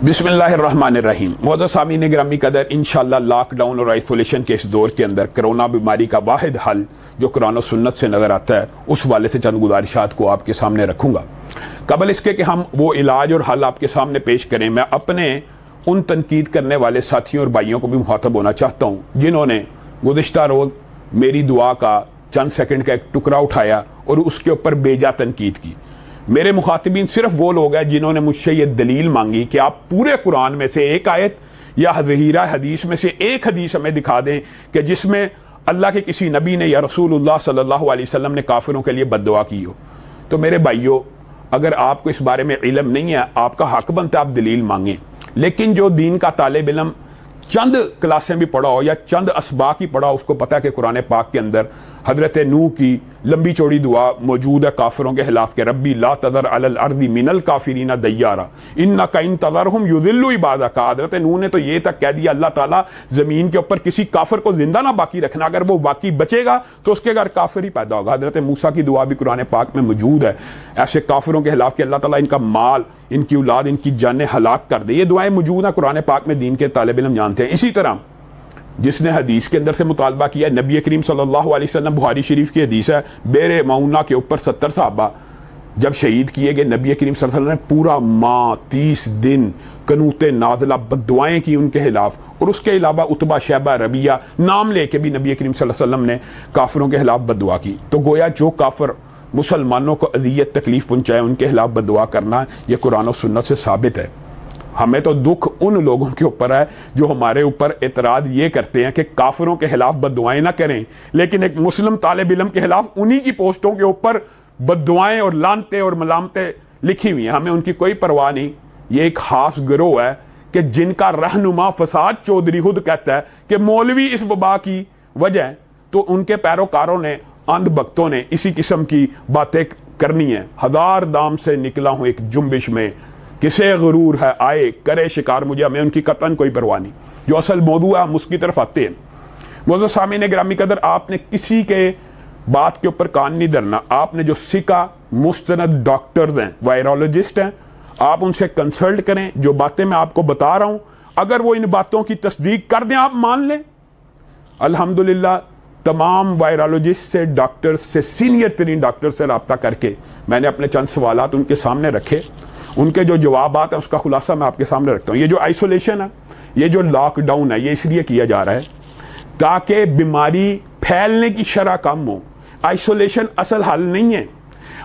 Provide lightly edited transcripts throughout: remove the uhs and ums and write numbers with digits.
बिस्मिल्लाहिर्रहमानिर्रहीम। मुअज़्ज़ज़ सामीन गिरामी कदर, इंशाअल्लाह लॉकडाउन और आइसोलेशन के इस दौर के अंदर कोरोना बीमारी का वाहिद हल जो कुरान और सुन्नत से नज़र आता है, उस वाले से चंद गुजारिशात को आपके सामने रखूँगा। कबल इसके कि हम वो इलाज और हल आपके सामने पेश करें, मैं अपने उन तनकीद करने वाले साथियों और भाइयों को भी मुखातब होना चाहता हूँ जिन्होंने गुज़िश्ता रोज़ मेरी दुआ का चंद सेकंड का एक टुकड़ा उठाया और उसके ऊपर बेजा तनकीद की। मेरे मुखातिबीन सिर्फ वो लोग हैं जिन्होंने मुझसे ये दलील मांगी कि आप पूरे कुरान में से एक आयत या ज़हीरा हदीस में से एक हदीस हमें दिखा दें कि जिसमें अल्लाह के किसी नबी ने या रसूलुल्लाह सल्लल्लाहु अलैहि वसल्लम ने काफिरों के लिए बद्दुआ की हो। तो मेरे भाइयों, अगर आपको इस बारे में इल्म नहीं है, आपका हक बनता है आप दलील मांगें। लेकिन जो दीन का तालिब इल्म चंद क्लासें भी पढ़ा हो या चंद असबाक ही पढ़ा, उसको पता है कि कुरान पाक के अंदर हजरत नूह की लंबी चौड़ी दुआ मौजूद है काफिरों के खिलाफ के रब्बी ला तज़र अलल अर्ज़ि मिनल काफिरीना दय्यारा इन्नका इन तज़रहुम युज़िल्लु इबादका। हजरत नूह ने तो ये तक कह दिया, अल्लाह ताला ज़मीन के ऊपर किसी काफिर को जिंदा ना बाकी रखना, अगर वो बाकी बचेगा तो उसके घर काफिर ही पैदा होगा। हजरत मूसा की दुआ भी कुरान पाक में मौजूद है ऐसे काफिरों के खिलाफ कि अल्लाह ताला इनका माल, इनकी औलाद, इनकी जानें हलाक कर दे। ये दुआएं मौजूद हैं कुरान पाक में, दीन के तालिब इल्म जानते हैं। इसी तरह जिसने हदीस के अंदर से मुतालबा किया, नबी करीम सल्लल्लाहु अलैहि वसल्लम, बुखारी शरीफ की हदीस है, बेर मऊना के ऊपर 70 सहाबा जब शहीद किए गए, नबी करीम सल्लल्लाहु अलैहि वसल्लम ने पूरा माह 30 दिन कनूते नाज़िला बद्दुआएं की उनके खिलाफ। और उसके अलावा उतबा, शैबा, रबिया नाम लेके भी नबी करीम सल्लल्लाहु अलैहि वसल्लम ने काफिरों के खिलाफ बद्दुआ की। तो गोया जो काफिर मुसलमानों को अज़ियत तकलीफ पहुंचाए उनके खिलाफ बद्दुआ करना यह कुरान और सुन्नत से साबित है। हमें तो दुख उन लोगों के ऊपर है जो हमारे ऊपर एतराज़ ये करते हैं कि काफिरों के खिलाफ बद्दुआएं ना करें, लेकिन एक मुस्लिम तालिब इल्म के खिलाफ उन्हीं की पोस्टों के ऊपर बद्दुआएं और लानतें और मलामतें लिखी हुई हैं। हमें उनकी कोई परवाह नहीं। ये एक खास गिरोह है कि जिनका रहनुमा फसाद चौधरी खुद कहता है कि मौलवी इस वबा की वजह है, तो उनके पैरोकारों ने, अंध भक्तों ने इसी किस्म की बातें करनी है। हजार दाम से निकला हूं एक जुम्बिश में, किसे गुरूर है आए करे शिकार मुझे। हमें उनकी कतन कोई परवाह नहीं। जो असल मौजू है हम उसकी तरफ आते हैं। मुअज़्ज़ज़ सामीन गिरामी कदर, आपने किसी के बात के ऊपर कान नहीं धरना। आपने जो सिका मुस्तनद डॉक्टर्स हैं, वायरोलॉजिस्ट हैं, आप उनसे कंसल्ट करें। जो बातें मैं आपको बता रहा हूं, अगर वो इन बातों की तस्दीक कर दें, आप मान लें। अल्हम्दुलिल्लाह तमाम वायरोलॉजिस्ट से, डॉक्टर्स से, सीनियर तरीन डॉक्टर से रब्ता करके मैंने अपने चंद सवालात उनके सामने रखे। उनके जो जवाबात हैं उसका खुलासा मैं आपके सामने रखता हूँ। ये जो आइसोलेशन है, ये जो लॉकडाउन है, ये इसलिए किया जा रहा है ताकि बीमारी फैलने की शरह कम हो। आइसोलेशन असल हल नहीं है।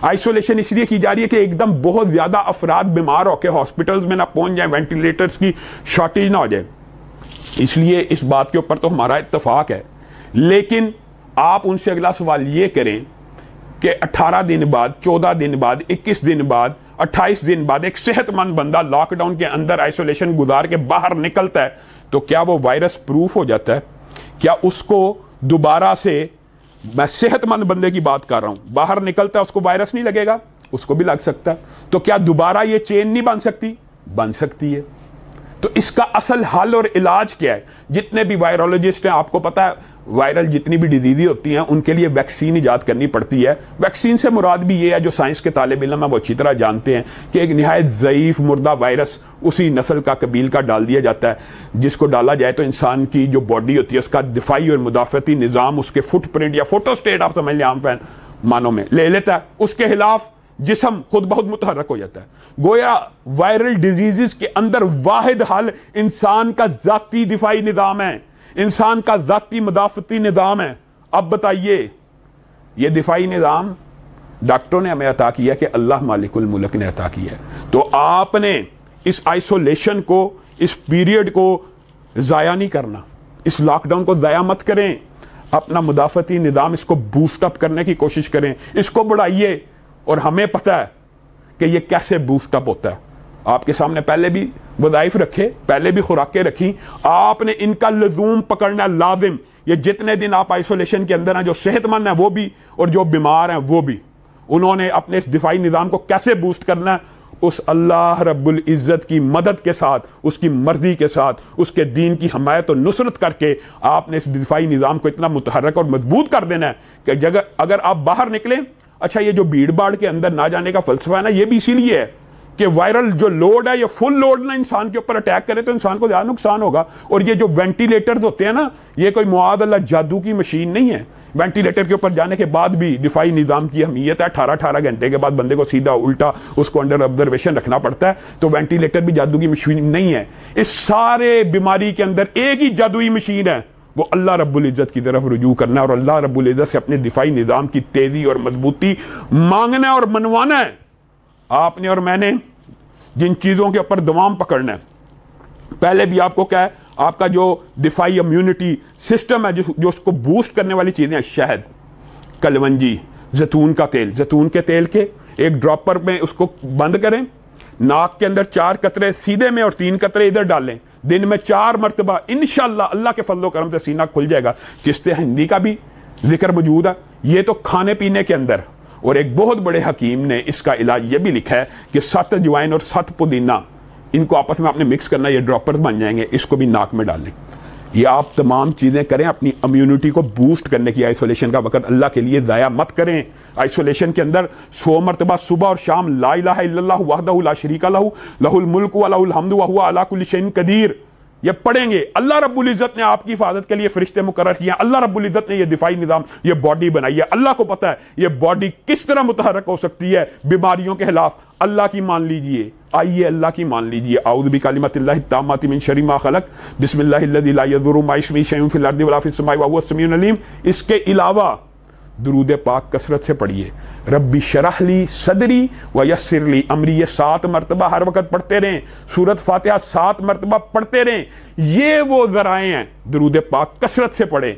आइसोलेशन इसलिए की जा रही है कि एकदम बहुत ज़्यादा अफराद बीमार होकर हॉस्पिटल्स में ना पहुँच जाए, वेंटिलेटर्स की शॉर्टेज ना हो जाए। इसलिए इस बात के ऊपर तो हमारा इत्तफाक है। लेकिन आप उनसे अगला सवाल ये करें कि 18 दिन बाद, 14 दिन बाद, 21 दिन बाद, 28 दिन बाद एक सेहतमंद बंदा लॉकडाउन के अंदर आइसोलेशन गुजार के बाहर निकलता है तो क्या वो वायरस प्रूफ हो जाता है? क्या उसको दोबारा से, मैं सेहतमंद बंदे की बात कर रहा हूं, बाहर निकलता है उसको वायरस नहीं लगेगा? उसको भी लग सकता है। तो क्या दोबारा ये चेन नहीं बन सकती? बन सकती है। तो इसका असल हल और इलाज क्या है? जितने भी वायरोलॉजिस्ट हैं, आपको पता है वायरल जितनी भी डिजीज़ होती हैं उनके लिए वैक्सीन इजाद करनी पड़ती है। वैक्सीन से मुराद भी ये है, जो साइंस के तालिब इल्म है वो अच्छी तरह जानते हैं कि एक निहायत ज़ईफ़ मुर्दा वायरस उसी नस्ल का, कबील का डाल दिया जाता है, जिसको डाला जाए तो इंसान की जो बॉडी होती है उसका दिफाई और मुदाफ़ती निज़ाम उसके फुटप्रिंट या फोटोस्टेट, आप समझ लें आम फैन मानों में, ले लेता है। उसके खिलाफ जिस्म खुद बहुत मुतहरक हो जाता है। गोया वायरल डिजीज़ के अंदर वाहिद हल इंसान का ज़ाती दिफाई निज़ाम है, इंसान का ज़ाती मुदाफ़ती निज़ाम है। अब बताइए, ये दिफाई निज़ाम डॉक्टरों ने हमें अता किया कि अल्लाह मालिकुल मुल्क ने अता किया है। तो आपने इस आइसोलेशन को, इस पीरियड को ज़ाया नहीं करना, इस लॉकडाउन को ज़ाया मत करें। अपना मुदाफ़ती निज़ाम इसको बूस्ट अप करने की कोशिश करें, इसको बढ़ाइए। और हमें पता है कि ये कैसे बूस्ट अप होता है। आपके सामने पहले भी वज़ाइफ रखे, पहले भी खुराकें रखी, आपने इनका लज़ूम पकड़ना लाजिम। ये जितने दिन आप आइसोलेशन के अंदर हैं, जो सेहतमंद हैं वो भी और जो बीमार हैं वो भी, उन्होंने अपने इस दिफाई निज़ाम को कैसे बूस्ट करना है, उस अल्लाह रब्बुल इज़्ज़त की मदद के साथ, उसकी मर्ज़ी के साथ, उसके दीन की हमायत और नुसरत करके आपने इस दिफाई निज़ाम को इतना मुतहर्रक और मजबूत कर देना है कि अगर आप बाहर निकलें। अच्छा, ये जो भीड़ भाड़ के अंदर ना जाने का फ़लसफ़ा है ना, ये भी इसीलिए है کہ وائرل جو لوڈ ہے یہ فل لوڈ نہ انسان کے اوپر اٹیک کرے تو انسان کو زیادہ نقصان ہوگا. اور یہ جو وینٹیلیٹرز ہوتے ہیں نا یہ کوئی معاذ اللہ جادو کی مشین نہیں ہے. وینٹیلیٹر کے اوپر جانے کے بعد بھی دفاعی نظام کی اہمیت ہے. 18 گھنٹے کے بعد بندے کو سیدھا الٹا اس کو انڈر آبزرویشن رکھنا پڑتا ہے. تو وینٹیلیٹر بھی جادو کی مشین نہیں ہے. اس سارے بیماری کے اندر ایک ہی جادوئی مشین ہے, وہ اللہ رب العزت کی طرف رجوع کرنا ہے اور اللہ رب العزت سے اپنے دفاعی نظام کی تیزی اور مضبوطی مانگنا اور منوانا ہے. آپ نے اور میں نے جن چیزوں کے اوپر دوام پکڑنا ہے, پہلے بھی آپ کو کیا ہے, آپ کا جو دفاعی امیونٹی سسٹم ہے جو اس کو بوسٹ کرنے والی چیزیں ہیں, شہد, کلونجی, زیتون کا تیل, زیتون کے تیل کے ایک ڈراپر میں اس کو بند کریں, ناک کے اندر 4 قطرے سیدھے میں اور 3 قطرے ادھر ڈالیں, دن میں 4 مرتبہ انشاءاللہ اللہ کے فضل و کرم سے سینہ کھل جائے گا. قسط ہندی کا بھی ذکر موجود ہے. یہ تو کھانے پینے کے اندر, اور ایک بہت بڑے حکیم نے اس کا علاج یہ بھی لکھا ہے کہ 7 اجوائن اور 7 پودینہ ان کو آپس میں آپ نے مکس کرنا, یہ ڈراپرز بن جائیں گے, اس کو بھی ناک میں ڈال لیں. یہ آپ تمام چیزیں کریں اپنی امیونٹی کو بوسٹ کرنے کی. آئسولیشن کا وقت اللہ کے لیے ضائع مت کریں. آئسولیشن کے اندر 100 مرتبہ صبح اور شام لا الہ الا اللہ وحدہ لا شریک لہ لہ الملک و لہ الحمد وہو علی کل شیء قدیر, یہ پڑھیں گے. اللہ رب العزت نے آپ کی حفاظت کے لیے فرشتے مقرر کیے ہیں. اللہ رب العزت نے یہ دفاعی نظام, یہ باڈی بنائی ہے. اللہ کو پتہ ہے یہ باڈی کس طرح متحرک ہو سکتی ہے بیماریوں کے خلاف. اللہ کی مان لیجئے, آئیے اللہ کی مان لیجئے. اعوذ بکلمات اللہ التامات من شر ما خلق, بسم اللہ الذی لا یضر مع اسمہ شیء فی الارض ولا فی السماء وہو السمیع العلیم. اس کے علاوہ درود پاک کثرت سے پڑھیے. ربی شرح لی صدری ویسر لی امری, یہ 7 مرتبہ ہر وقت پڑھتے رہیں. سورۃ فاتحہ 7 مرتبہ پڑھتے رہیں. یہ وہ ذرائع ہیں, درود پاک کثرت سے پڑھیں.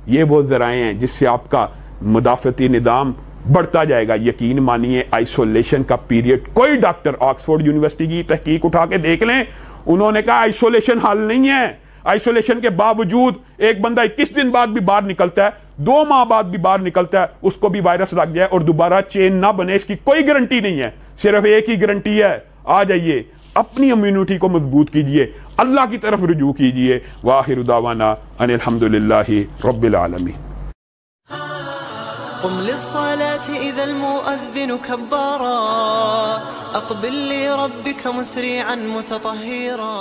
یہ وہ ذرائع ہیں جس سے آپ کا مدافعتی نظام بڑھتا جائے گا. یقین مانیے آئسولیشن کا پیریڈ, کوئی ڈاکٹر آکسفورڈ یونیورسٹی کی تحقیق اٹھا کے دیکھ لیں, انہوں نے کہا آئسولیشن حل نہیں ہے. آئسولیشن کے باوجود ایک بندہ 21 دن بعد بھی باہر نکلتا ہے, 2 ماہ بعد بھی باہر نکلتا ہے, اس کو بھی وائرس لگ جائے اور دوبارہ چین نہ بنے, اس کی کوئی گارنٹی نہیں ہے. صرف ایک ہی گارنٹی ہے, آ جائیے اپنی امیونٹی کو مضبوط کیجئے, اللہ کی طرف رجوع کیجئے. وآخر دعوانا ان الحمدللہ رب العالمین. قم للصلاة إذا المؤذن كبارا, أقبل لربك مسرعا متطهرا.